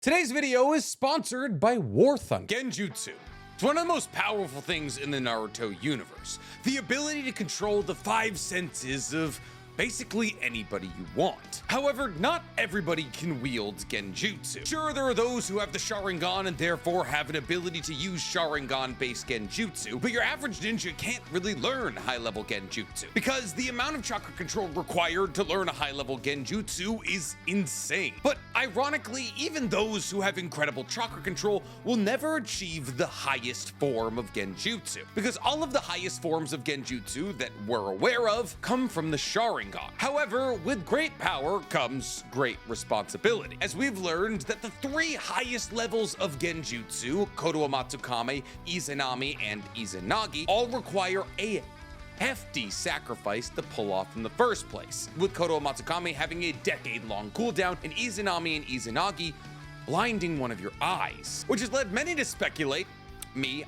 Today's video is sponsored by War Thunder. Genjutsu. It's one of the most powerful things in the Naruto universe. The ability to control the five senses of basically anybody you want. However, not everybody can wield Genjutsu. Sure, there are those who have the Sharingan and therefore have an ability to use Sharingan-based Genjutsu, but your average ninja can't really learn high-level Genjutsu because the amount of chakra control required to learn a high-level Genjutsu is insane. But ironically, even those who have incredible chakra control will never achieve the highest form of Genjutsu because all of the highest forms of Genjutsu that we're aware of come from the Sharingan. However, with great power comes great responsibility, as we've learned that the three highest levels of Genjutsu, Kodo Amatsukame, Izanami, and Izanagi, all require a hefty sacrifice to pull off in the first place, with Kodo Amatsukame having a decade-long cooldown and Izanami and Izanagi blinding one of your eyes, which has led many to speculate,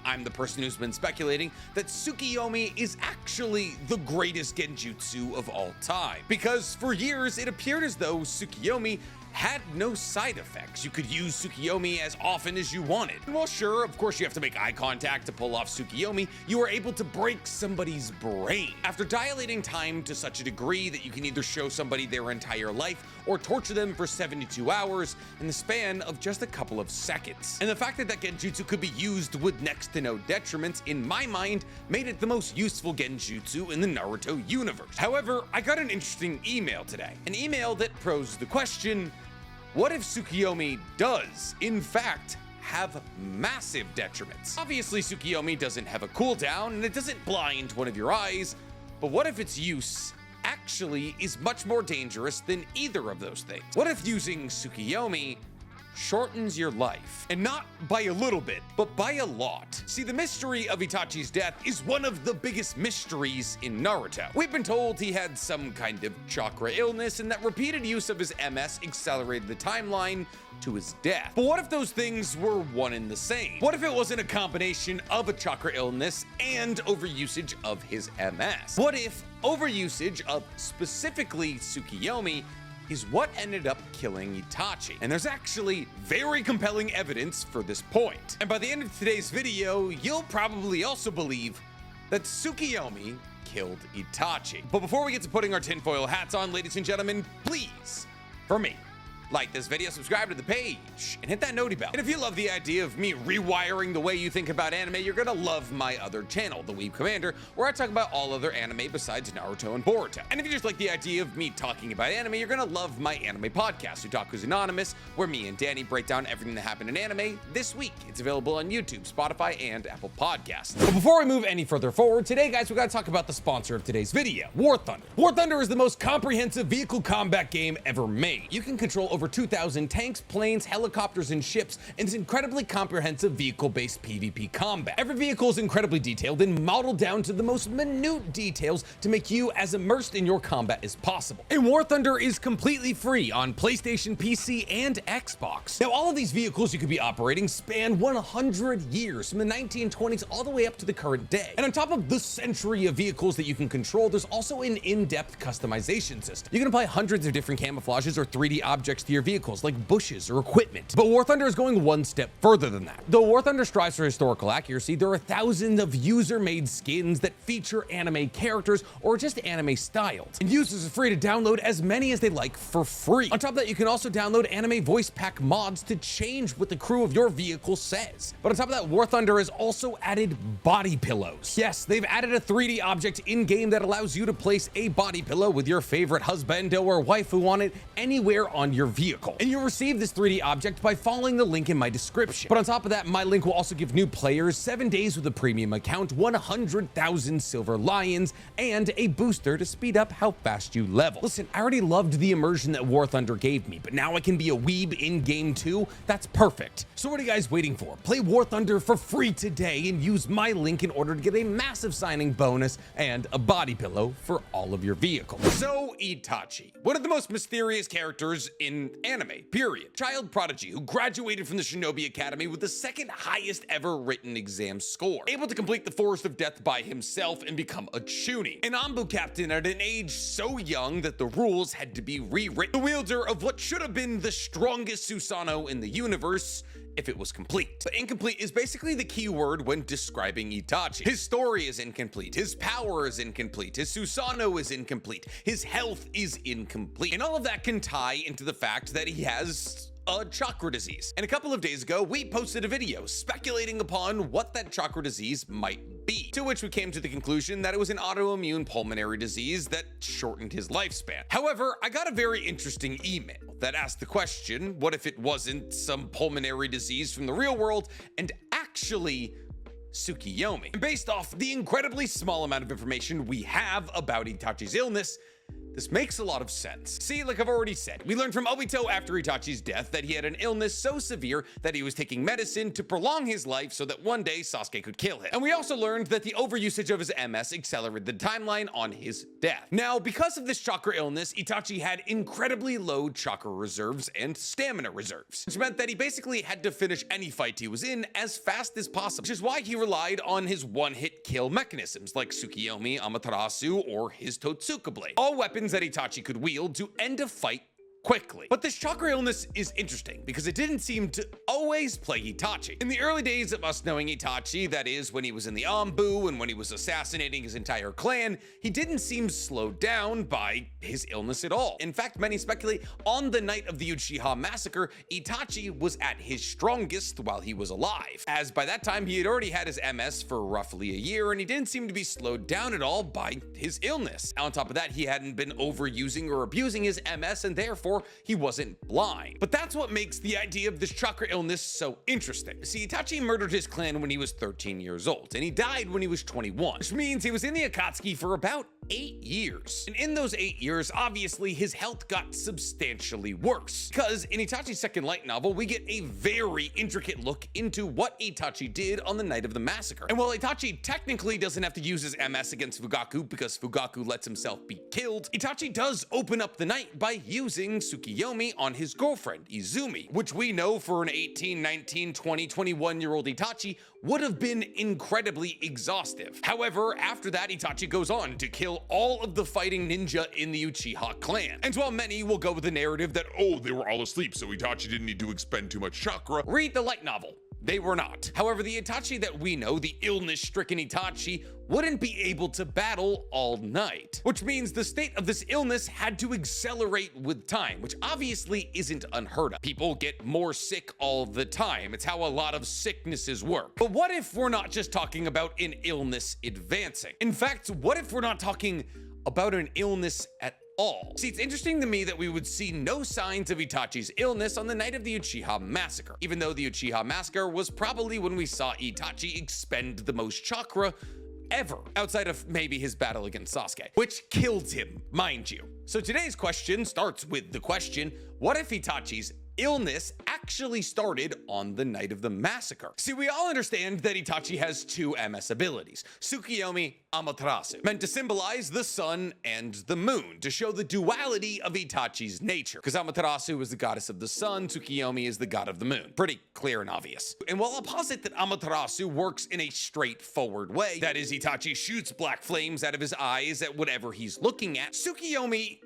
I'm the person who's been speculating, that Tsukiyomi is actually the greatest Genjutsu of all time. Because for years, it appeared as though Tsukiyomi had no side effects. You could use Tsukiyomi as often as you wanted. And while sure, of course you have to make eye contact to pull off Tsukiyomi, you are able to break somebody's brain. After dilating time to such a degree that you can either show somebody their entire life or torture them for 72 hours in the span of just a couple of seconds. And the fact that Genjutsu could be used with next to no detriments, in my mind, made it the most useful Genjutsu in the Naruto universe. However, I got an interesting email today. An email that posed the question, what if Tsukiyomi does, in fact, have massive detriments? Obviously, Tsukiyomi doesn't have a cooldown, and it doesn't blind one of your eyes, but what if its use actually is much more dangerous than either of those things? What if using Tsukiyomi shortens your life? And not by a little bit, but by a lot. See, the mystery of Itachi's death is one of the biggest mysteries in Naruto. We've been told he had some kind of chakra illness and that repeated use of his MS accelerated the timeline to his death. But what if those things were one and the same? What if it wasn't a combination of a chakra illness and overusage of his MS? What if overusage of specifically Tsukiyomi is what ended up killing Itachi? And there's actually very compelling evidence for this point. And by the end of today's video, you'll probably also believe that Tsukiyomi killed Itachi. But before we get to putting our tinfoil hats on, ladies and gentlemen, please, for me, like this video, subscribe to the page, and hit that noti bell. And if you love the idea of me rewiring the way you think about anime, you're gonna love my other channel, The Weeb Commander, where I talk about all other anime besides Naruto and Boruto. And if you just like the idea of me talking about anime, you're gonna love my anime podcast, Otaku's Anonymous, where me and Danny break down everything that happened in anime this week. It's available on YouTube, Spotify, and Apple Podcasts. But before we move any further forward, today, guys, we gotta talk about the sponsor of today's video, War Thunder. War Thunder is the most comprehensive vehicle combat game ever made. You can control over 2,000 tanks, planes, helicopters, and ships in this incredibly comprehensive vehicle-based PvP combat. Every vehicle is incredibly detailed and modeled down to the most minute details to make you as immersed in your combat as possible. And War Thunder is completely free on PlayStation, PC, and Xbox. Now, all of these vehicles you could be operating span 100 years, from the 1920s all the way up to the current day. And on top of the century of vehicles that you can control, there's also an in-depth customization system. You can apply hundreds of different camouflages or 3D objects to your vehicles, like bushes or equipment. But War Thunder is going one step further than that. Though War Thunder strives for historical accuracy, there are thousands of user-made skins that feature anime characters or just anime styles. And users are free to download as many as they like for free. On top of that, you can also download anime voice pack mods to change what the crew of your vehicle says. But on top of that, War Thunder has also added body pillows. Yes, they've added a 3D object in-game that allows you to place a body pillow with your favorite husbando or waifu on it anywhere on your vehicle. And you'll receive this 3D object by following the link in my description. But on top of that, my link will also give new players 7 days with a premium account, 100,000 silver lions, and a booster to speed up how fast you level. Listen, I already loved the immersion that War Thunder gave me, but now I can be a weeb in-game too? That's perfect. So what are you guys waiting for? Play War Thunder for free today and use my link in order to get a massive signing bonus and a body pillow for all of your vehicles. So, Itachi, one of the most mysterious characters in in anime, period. Child prodigy who graduated from the Shinobi Academy with the second highest ever written exam score. Able to complete the Forest of Death by himself and become a Chunin. An Anbu captain at an age so young that the rules had to be rewritten. The wielder of what should have been the strongest Susanoo in the universe if it was complete. But incomplete is basically the key word when describing Itachi. His story is incomplete, his power is incomplete, his Susanoo is incomplete, his health is incomplete. And all of that can tie into the fact that he has a chakra disease. And a couple of days ago, we posted a video speculating upon what that chakra disease might be, to which we came to the conclusion that it was an autoimmune pulmonary disease that shortened his lifespan. However, I got a very interesting email that asked the question, what if it wasn't some pulmonary disease from the real world and actually Tsukiyomi? And based off the incredibly small amount of information we have about Itachi's illness, this makes a lot of sense. See, like I've already said, we learned from Obito after Itachi's death that he had an illness so severe that he was taking medicine to prolong his life so that one day Sasuke could kill him. And we also learned that the overusage of his MS accelerated the timeline on his death. Now, because of this chakra illness, Itachi had incredibly low chakra reserves and stamina reserves, which meant that he basically had to finish any fight he was in as fast as possible, which is why he relied on his one-hit kill mechanisms like Tsukiyomi, Amaterasu, or his Totsuka blade. All weapons that Itachi could wield to end a fight quickly. But this chakra illness is interesting because it didn't seem to always plague Itachi. In the early days of us knowing Itachi, that is when he was in the Anbu and when he was assassinating his entire clan, he didn't seem slowed down by his illness at all. In fact, many speculate on the night of the Uchiha massacre, Itachi was at his strongest while he was alive, as by that time he had already had his MS for roughly a year and he didn't seem to be slowed down at all by his illness. On top of that, he hadn't been overusing or abusing his MS and therefore he wasn't blind. But that's what makes the idea of this chakra illness so interesting. See, Itachi murdered his clan when he was 13 years old, and he died when he was 21, which means he was in the Akatsuki for about 8 years. And in those 8 years, obviously, his health got substantially worse. Because in Itachi's second light novel, we get a very intricate look into what Itachi did on the night of the massacre. And while Itachi technically doesn't have to use his MS against Fugaku because Fugaku lets himself be killed, Itachi does open up the night by using Tsukiyomi on his girlfriend, Izumi, which we know for an 18, 19, 20, 21-year-old Itachi would have been incredibly exhaustive. However, after that, Itachi goes on to kill all of the fighting ninja in the Uchiha clan. And while many will go with the narrative that, oh, they were all asleep, so Itachi didn't need to expend too much chakra, read the light novel. They were not. However, the Itachi that we know, the illness-stricken Itachi, wouldn't be able to battle all night, which means the state of this illness had to accelerate with time, which obviously isn't unheard of. People get more sick all the time. It's how a lot of sicknesses work. But what if we're not just talking about an illness advancing? In fact, what if we're not talking about an illness at all? See, it's interesting to me that we would see no signs of Itachi's illness on the night of the Uchiha massacre, even though the Uchiha massacre was probably when we saw Itachi expend the most chakra ever, outside of maybe his battle against Sasuke, which killed him, mind you. So today's question starts with the question, what if Itachi's illness actually started on the night of the massacre? See, we all understand that Itachi has two MS abilities, Tsukiyomi, Amaterasu, meant to symbolize the sun and the moon, to show the duality of Itachi's nature, because Amaterasu is the goddess of the sun, Tsukiyomi is the god of the moon. Pretty clear and obvious. And while I'll posit that Amaterasu works in a straightforward way, that is, Itachi shoots black flames out of his eyes at whatever he's looking at, Tsukiyomi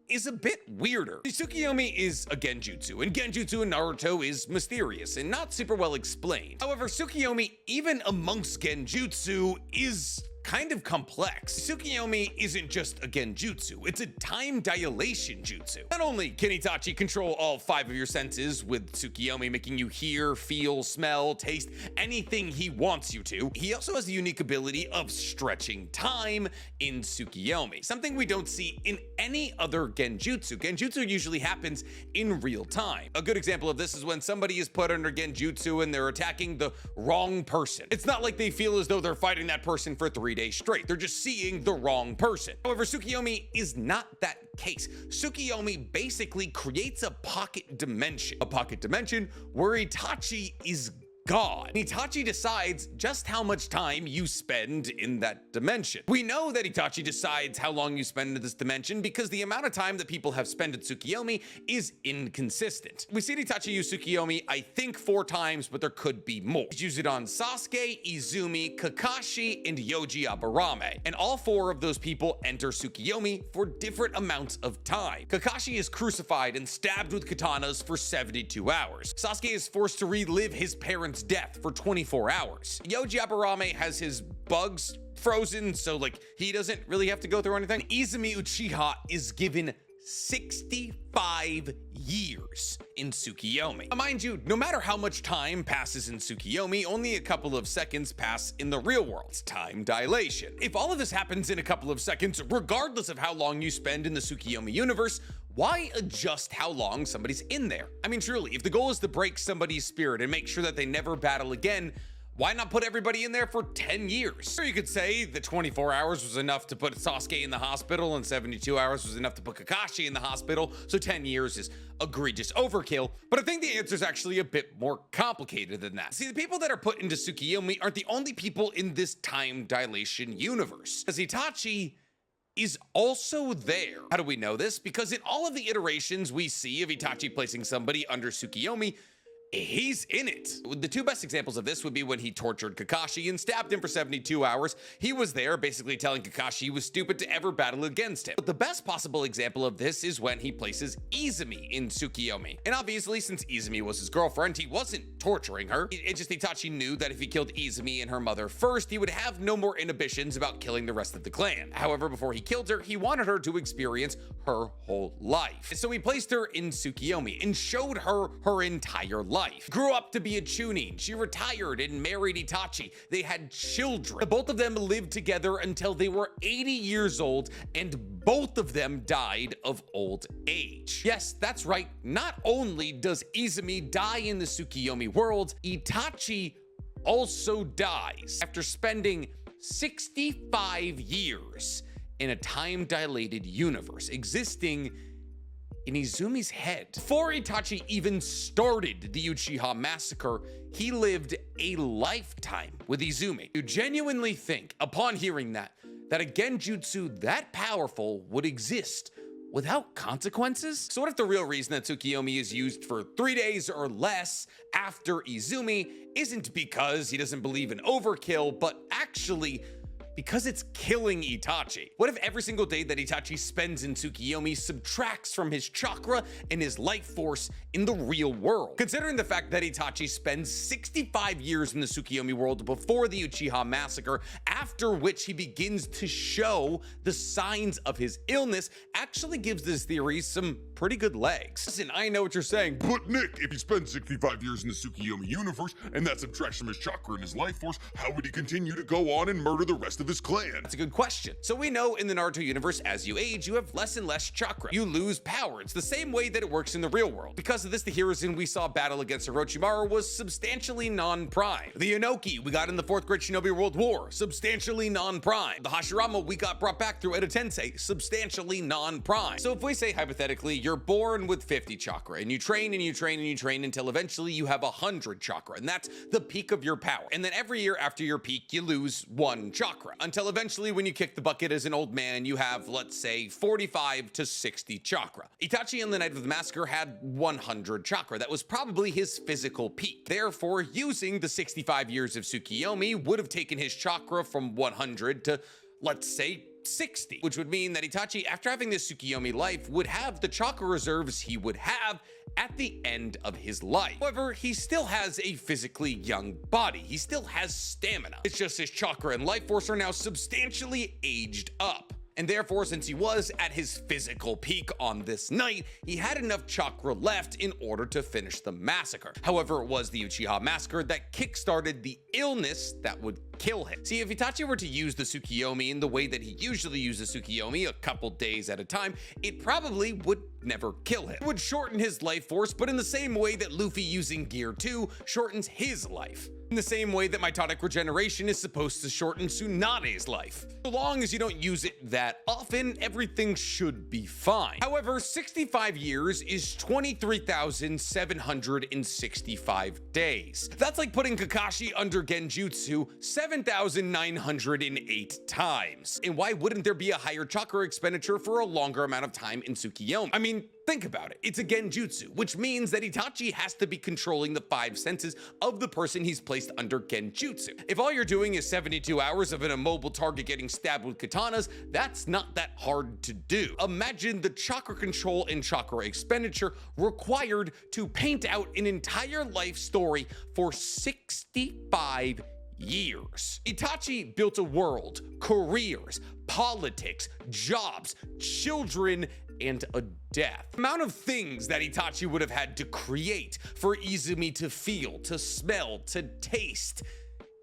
is a bit weirder. Tsukiyomi is a genjutsu, and genjutsu in Naruto is mysterious and not super well explained. However, Tsukiyomi, even amongst genjutsu, is kind of complex. Tsukiyomi isn't just a genjutsu, it's a time dilation jutsu. Not only can Itachi control all 5 of your senses, with Tsukiyomi making you hear, feel, smell, taste, anything he wants you to, he also has the unique ability of stretching time in Tsukiyomi, something we don't see in any other genjutsu. Genjutsu usually happens in real time. A good example of this is when somebody is put under genjutsu and they're attacking the wrong person. It's not like they feel as though they're fighting that person for 3 days straight. They're just seeing the wrong person. However, Tsukiyomi is not that case. Tsukiyomi basically creates a pocket dimension where Itachi is God. Itachi decides just how much time you spend in that dimension. We know that Itachi decides how long you spend in this dimension because the amount of time that people have spent at Tsukiyomi is inconsistent. We see Itachi use Tsukiyomi, I think 4 times, but there could be more. He's used it on Sasuke, Izumi, Kakashi, and Yoji Aburame. And all 4 of those people enter Tsukiyomi for different amounts of time. Kakashi is crucified and stabbed with katanas for 72 hours. Sasuke is forced to relive his parents' death for 24 hours. Yoji Aburame has his bugs frozen, so like he doesn't really have to go through anything. Izumi Uchiha is given 65 years in Tsukiyomi. Mind you, no matter how much time passes in Tsukiyomi, only a couple of seconds pass in the real world. It's time dilation. If all of this happens in a couple of seconds, regardless of how long you spend in the Tsukiyomi universe, why adjust how long somebody's in there? I mean, truly, if the goal is to break somebody's spirit and make sure that they never battle again, why not put everybody in there for 10 years? Or you could say that 24 hours was enough to put Sasuke in the hospital and 72 hours was enough to put Kakashi in the hospital, so 10 years is egregious overkill. But I think the answer is actually a bit more complicated than that. See, the people that are put into Tsukiyomi aren't the only people in this time dilation universe, as Itachi is also there. How do we know this? Because in all of the iterations we see of Itachi placing somebody under Tsukiyomi, he's in it. The 2 best examples of this would be when he tortured Kakashi and stabbed him for 72 hours. He was there basically telling Kakashi he was stupid to ever battle against him. But the best possible example of this is when he places Izumi in Tsukiyomi. And obviously, since Izumi was his girlfriend, he wasn't torturing her. It just Itachi knew that if he killed Izumi and her mother first, he would have no more inhibitions about killing the rest of the clan. However, before he killed her, he wanted her to experience her whole life. So he placed her in Tsukiyomi and showed her her entire life. Grew up to be a Chunin. She retired and married Itachi. They had children. Both of them lived together until they were 80 years old, and both of them died of old age. Yes, that's right. Not only does Izumi die in the Tsukiyomi world, Itachi also dies after spending 65 years in a time-dilated universe, existing in Izumi's head. Before Itachi even started the Uchiha massacre, he lived a lifetime with Izumi. You genuinely think, upon hearing that a genjutsu that powerful would exist without consequences? So what if the real reason that Tsukiyomi is used for 3 days or less after Izumi isn't because he doesn't believe in overkill, but actually because it's killing Itachi? What if every single day that Itachi spends in Tsukiyomi subtracts from his chakra and his life force in the real world? Considering the fact that Itachi spends 65 years in the Tsukiyomi world before the Uchiha massacre, after which he begins to show the signs of his illness, actually gives this theory some pretty good legs. Listen, I know what you're saying, But Nick, if he spends 65 years in the Tsukiyomi universe, and that subtracts from his chakra and his life force, how would he continue to go on and murder the rest of his clan? That's a good question. So we know in the Naruto universe, as you age, you have less and less chakra. You lose power. It's the same way that it works in the real world. Because of this, the Hiruzen we saw battle against Orochimaru was substantially non-prime. The Inoki we got in the 4th Great Shinobi World War, substantially non-prime. The Hashirama we got brought back through Edo Tensei, substantially non-prime. So if we say hypothetically, you're born with 50 chakra, and you train and you train and you train until eventually you have 100 chakra, and that's the peak of your power. And then every year after your peak, you lose 1 chakra, until eventually when you kick the bucket as an old man, you have, let's say, 45 to 60 chakra. Itachi on the night of the massacre had 100 chakra. That was probably his physical peak. Therefore, using the 65 years of Tsukiyomi would have taken his chakra from 100 to, let's say, 60, which would mean that Itachi, after having this Tsukiyomi life, would have the chakra reserves he would have at the end of his life. However, he still has a physically young body. He still has stamina. It's just his chakra and life force are now substantially aged up. And therefore, since he was at his physical peak on this night, he had enough chakra left in order to finish the massacre. However, it was the Uchiha massacre that kickstarted the illness that would kill him. See, if Itachi were to use the Tsukiyomi in the way that he usually uses Tsukiyomi, a couple days at a time, it probably would never kill him. It would shorten his life force, but in the same way that Luffy using Gear 2 shortens his life. In the same way that mitotic regeneration is supposed to shorten Tsunade's life. So long as you don't use it that often, everything should be fine. However, 65 years is 23,765 days. That's like putting Kakashi under Genjutsu 7,908 times. And why wouldn't there be a higher chakra expenditure for a longer amount of time in Tsukiyomi? I mean, think about it. It's a Genjutsu, which means that Itachi has to be controlling the 5 senses of the person he's placed under Genjutsu. If all you're doing is 72 hours of an immobile target getting stabbed with katanas, that's not that hard to do. Imagine the chakra control and chakra expenditure required to paint out an entire life story for 65 years. Itachi built a world, careers, politics, jobs, children, and a death. The amount of things that Itachi would have had to create for Izumi to feel, to smell, to taste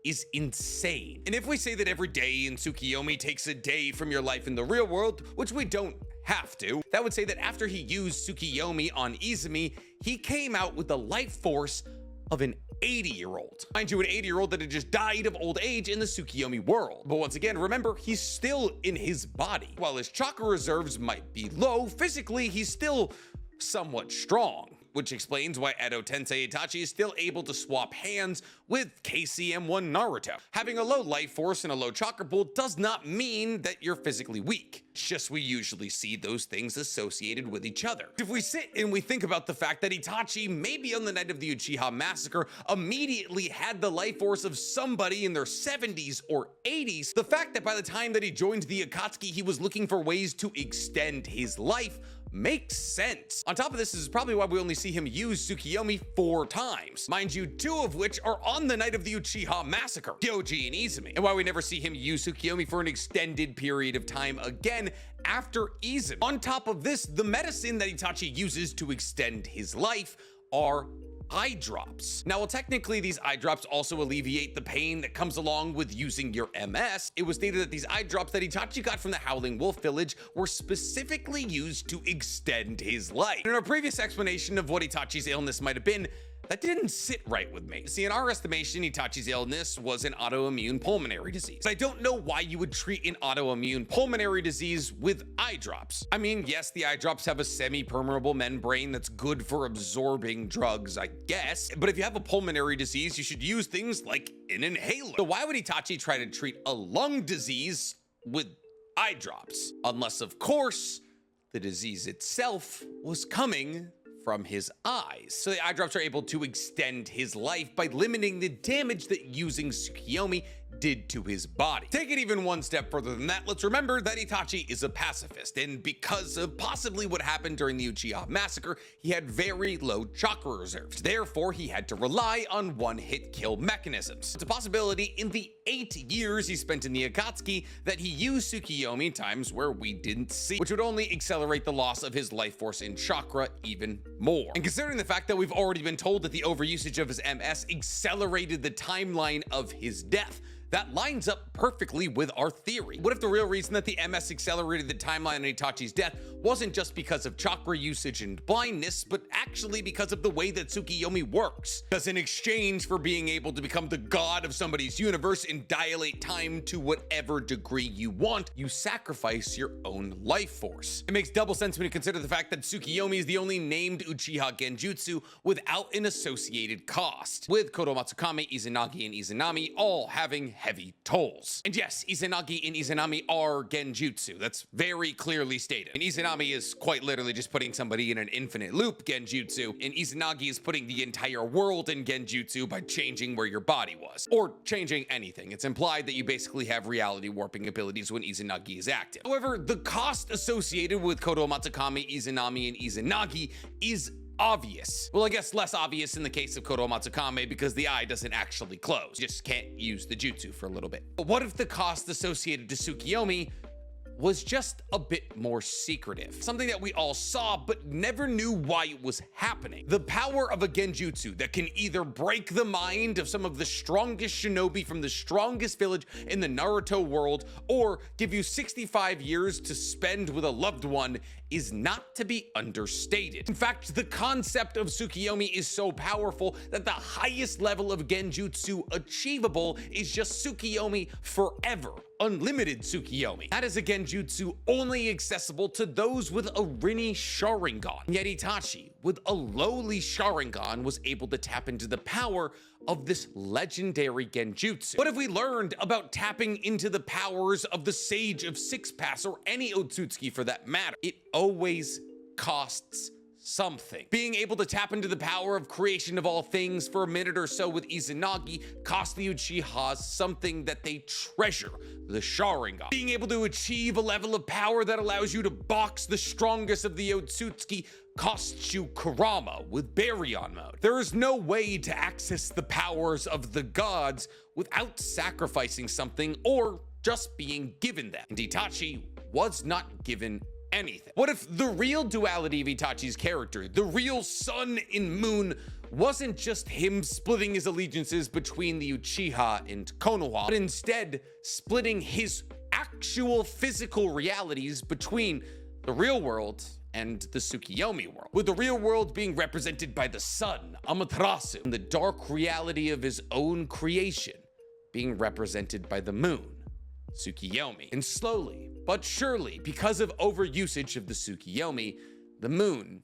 is insane. And if we say that every day in Tsukiyomi takes a day from your life in the real world, which we don't have to, that would say that after he used Tsukiyomi on Izumi, he came out with the life force of an 80-year-old. Mind you, an 80-year-old that had just died of old age in the Tsukiyomi world. But once again, remember, he's still in his body. While his chakra reserves might be low, physically, he's still somewhat strong, which explains why Edo Tensei Itachi is still able to swap hands with KCM1 Naruto. Having a low life force and a low chakra pool does not mean that you're physically weak. It's just we usually see those things associated with each other. If we sit and we think about the fact that Itachi, maybe on the night of the Uchiha massacre, immediately had the life force of somebody in their 70s or 80s, the fact that by the time that he joined the Akatsuki, he was looking for ways to extend his life makes sense. On top of this, this is probably why we only see him use Tsukiyomi 4 times. Mind you, 2 of which are on the night of the Uchiha massacre, Kyoji and Izumi, and why we never see him use Tsukiyomi for an extended period of time again after Izumi. On top of this, the medicine that Itachi uses to extend his life are eye drops. Now, while technically these eye drops also alleviate the pain that comes along with using your MS, it was stated that these eye drops that Itachi got from the Howling Wolf Village were specifically used to extend his life. In our previous explanation of what Itachi's illness might have been, that didn't sit right with me. See, in our estimation, Itachi's illness was an autoimmune pulmonary disease. But I don't know why you would treat an autoimmune pulmonary disease with eye drops. I mean, yes, the eye drops have a semi-permeable membrane that's good for absorbing drugs, I guess. But if you have a pulmonary disease, you should use things like an inhaler. So why would Itachi try to treat a lung disease with eye drops? Unless, of course, the disease itself was coming from his eyes. So the eye drops are able to extend his life by limiting the damage that using Tsukiyomi did to his body. Take it even one step further than that, let's remember that Itachi is a pacifist, and because of possibly what happened during the Uchiha massacre, he had very low chakra reserves. Therefore, he had to rely on one-hit kill mechanisms. It's a possibility in the 8 years he spent in the Akatsuki that he used Tsukiyomi times where we didn't see, which would only accelerate the loss of his life force and chakra even more. And considering the fact that we've already been told that the overusage of his MS accelerated the timeline of his death, that lines up perfectly with our theory. What if the real reason that the MS accelerated the timeline on Itachi's death wasn't just because of chakra usage and blindness, but actually because of the way that Tsukiyomi works? Because in exchange for being able to become the god of somebody's universe and dilate time to whatever degree you want, you sacrifice your own life force. It makes double sense when you consider the fact that Tsukiyomi is the only named Uchiha Genjutsu without an associated cost, with Kodo Matsukame, Izanagi, and Izanami all having heavy tolls. And yes, Izanagi and Izanami are Genjutsu. That's very clearly stated. And Izanami is quite literally just putting somebody in an infinite loop Genjutsu, and Izanagi is putting the entire world in Genjutsu by changing where your body was, or changing anything. It's implied that you basically have reality warping abilities when Izanagi is active. However, the cost associated with Kodo Matsukame, Izanami, and Izanagi is obvious. Well, I guess less obvious in the case of Kodo Matsukame because the eye doesn't actually close. You just can't use the jutsu for a little bit. But what if the cost associated to Tsukiyomi was just a bit more secretive. Something that we all saw but never knew why it was happening. The power of a genjutsu that can either break the mind of some of the strongest shinobi from the strongest village in the Naruto world, or give you 65 years to spend with a loved one, is not to be understated. In fact, the concept of Tsukiyomi is so powerful that the highest level of genjutsu achievable is just Tsukiyomi forever. Unlimited Tsukiyomi. That is a genjutsu only accessible to those with a Rini Sharingan. Yet Itachi, with a lowly Sharingan, was able to tap into the power of this legendary genjutsu. What have we learned about tapping into the powers of the Sage of Six Paths, or any Otsutsuki for that matter? It always costs something. Being able to tap into the power of creation of all things for a minute or so with Izanagi cost the Uchihas something that they treasure, the Sharingan. Being able to achieve a level of power that allows you to box the strongest of the Otsutsuki costs you Kurama with Baryon mode. There is no way to access the powers of the gods without sacrificing something or just being given them. And Itachi was not given anything. What if the real duality of Itachi's character, the real sun and moon, wasn't just him splitting his allegiances between the Uchiha and Konoha, but instead splitting his actual physical realities between the real world and the Tsukiyomi world, with the real world being represented by the sun, Amaterasu, and the dark reality of his own creation being represented by the moon, Tsukiyomi. And slowly but surely, because of overusage of the Tsukiyomi, the moon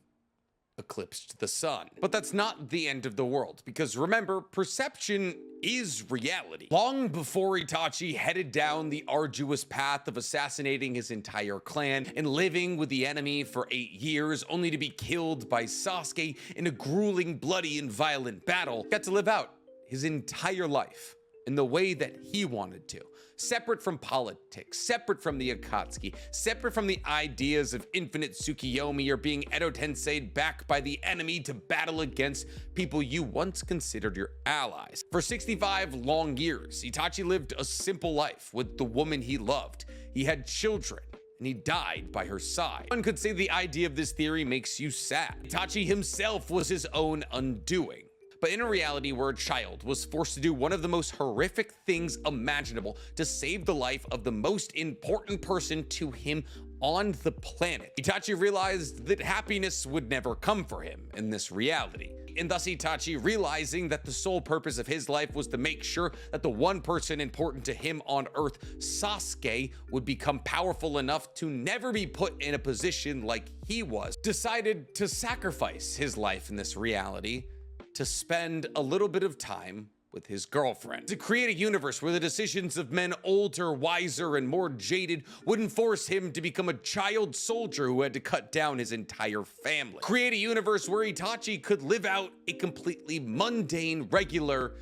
eclipsed the sun. But that's not the end of the world, because remember, perception is reality. Long before Itachi headed down the arduous path of assassinating his entire clan and living with the enemy for 8 years, only to be killed by Sasuke in a grueling, bloody, and violent battle, got to live out his entire life in the way that he wanted to. Separate from politics, separate from the Akatsuki, separate from the ideas of infinite Tsukiyomi or being Edo Tensei'd back by the enemy to battle against people you once considered your allies. For 65 long years, Itachi lived a simple life with the woman he loved. He had children, and he died by her side. One could say the idea of this theory makes you sad. Itachi himself was his own undoing. But in a reality where a child was forced to do one of the most horrific things imaginable to save the life of the most important person to him on the planet, Itachi realized that happiness would never come for him in this reality. And thus Itachi, realizing that the sole purpose of his life was to make sure that the one person important to him on Earth, Sasuke, would become powerful enough to never be put in a position like he was, decided to sacrifice his life in this reality to spend a little bit of time with his girlfriend, to create a universe where the decisions of men older, wiser, and more jaded wouldn't force him to become a child soldier who had to cut down his entire family. Create a universe where Itachi could live out a completely mundane, regular,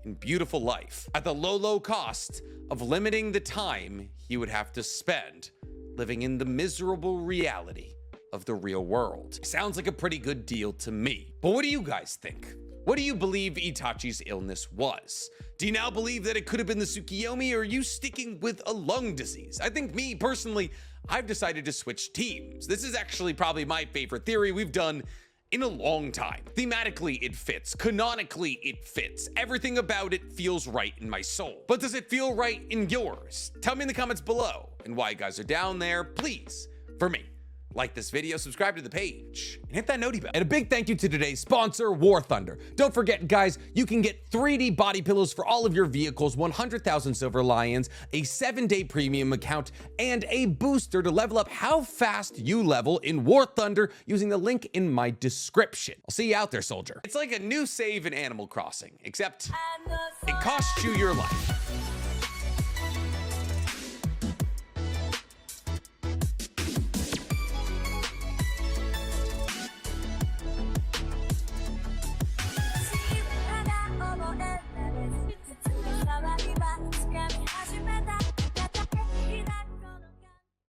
and beautiful life at the low cost of limiting the time he would have to spend living in the miserable reality of the real world. Sounds like a pretty good deal to me. But what do you guys think? What do you believe Itachi's illness was? Do you now believe that it could have been the Tsukiyomi, or are you sticking with a lung disease? I think me, personally, I've decided to switch teams. This is actually probably my favorite theory we've done in a long time. Thematically, it fits. Canonically, it fits. Everything about it feels right in my soul. But does it feel right in yours? Tell me in the comments below. And while you guys are down there, please, for me, like this video, subscribe to the page, and hit that noti bell. And a big thank you to today's sponsor, War Thunder. Don't forget, guys, you can get 3D body pillows for all of your vehicles, 100,000 silver lions, a 7-day premium account, and a booster to level up how fast you level in War Thunder using the link in my description. I'll see you out there, soldier. It's like a new save in Animal Crossing, except it costs you your life.